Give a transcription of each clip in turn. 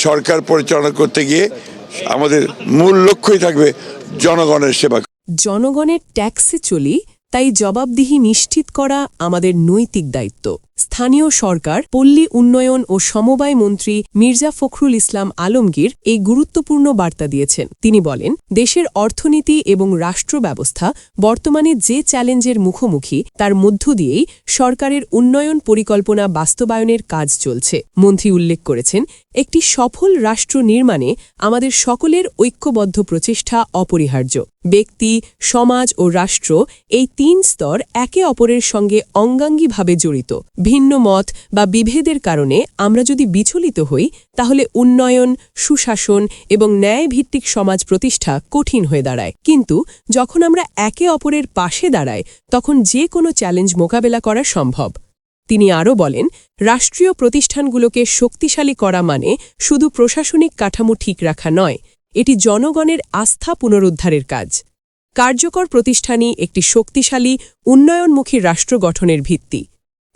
সরকার পরিচালনা করতে গিয়ে আমাদের মূল লক্ষ্যই থাকবে জনগণের সেবা। জনগণের ট্যাক্সে চলি, তাই জবাবদিহি নিশ্চিত করা আমাদের নৈতিক দায়িত্ব। স্থানীয় সরকার, পল্লী উন্নয়ন ও সমবায় মন্ত্রী মির্জা ফখরুল ইসলাম আলমগীর এই গুরুত্বপূর্ণ বার্তা দিয়েছেন। তিনি বলেন, দেশের অর্থনীতি এবং রাষ্ট্র ব্যবস্থা বর্তমানে যে চ্যালেঞ্জের মুখোমুখি তার মধ্য দিয়েই সরকারের উন্নয়ন পরিকল্পনা বাস্তবায়নের কাজ চলছে। মন্ত্রী উল্লেখ করেছেন, একটি সফল রাষ্ট্র নির্মাণে আমাদের সকলের ঐক্যবদ্ধ প্রচেষ্টা অপরিহার্য। ব্যক্তি, সমাজ ও রাষ্ট্র এই তিন স্তর একে অপরের সঙ্গে অঙ্গাঙ্গিভাবে জড়িত। ভিন্ন মত বা বিভেদের কারণে আমরা যদি বিচলিত হই, তাহলে উন্নয়ন, সুশাসন এবং ন্যায়ভিত্তিক সমাজ প্রতিষ্ঠা কঠিন হয়ে দাঁড়ায়। কিন্তু যখন আমরা একে অপরের পাশে দাঁড়াই, তখন যে কোনো চ্যালেঞ্জ মোকাবেলা করা সম্ভব। তিনি আরও বলেন, রাষ্ট্রীয় প্রতিষ্ঠানগুলোকে শক্তিশালী করা মানে শুধু প্রশাসনিক কাঠামো ঠিক রাখা নয়, এটি জনগণের আস্থা পুনরুদ্ধারের কাজ। কার্যকর প্রতিষ্ঠানই একটি শক্তিশালী, উন্নয়নমুখী রাষ্ট্র গঠনের ভিত্তি।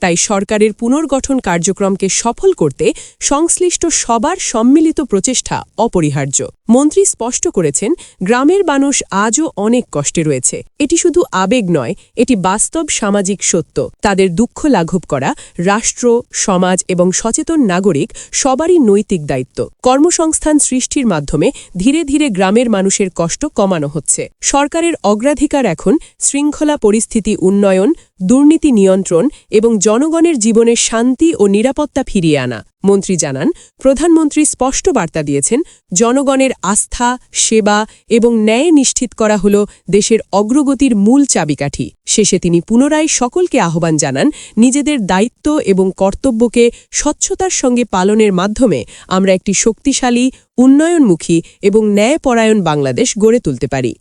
তাই সরকারের পুনর্গঠন কার্যক্রমকে সফল করতে সংশ্লিষ্ট সবার সম্মিলিত প্রচেষ্টা অপরিহার্য। মন্ত্রী স্পষ্ট করেছেন, গ্রামের মানুষ আজও অনেক কষ্টে রয়েছে। এটি শুধু আবেগ নয়, এটি বাস্তব সামাজিক সত্য। তাদের দুঃখ লাঘব করা রাষ্ট্র, সমাজ এবং সচেতন নাগরিক সবারই নৈতিক দায়িত্ব। কর্মসংস্থান সৃষ্টির মাধ্যমে ধীরে ধীরে গ্রামের মানুষের কষ্ট কমানো হচ্ছে। সরকারের অগ্রাধিকার এখন শৃঙ্খলা পরিস্থিতি উন্নয়ন, দুর্নীতি নিয়ন্ত্রণ এবং জনগণের জীবনে শান্তি ও নিরাপত্তা ফিরিয়ে আনা। মন্ত্রী জানান, প্রধানমন্ত্রী স্পষ্ট বার্তা দিয়েছেন, জনগণের আস্থা, সেবা এবং ন্যায় নিশ্চিত করা হল দেশের অগ্রগতির মূল চাবিকাঠি। শেষে তিনি পুনরায় সকলকে আহ্বান জানান, নিজেদের দায়িত্ব এবং কর্তব্যকে স্বচ্ছতার সঙ্গে পালনের মাধ্যমে আমরা একটি শক্তিশালী, উন্নয়নমুখী এবং ন্যায়পরায়ণ বাংলাদেশ গড়ে তুলতে পারি।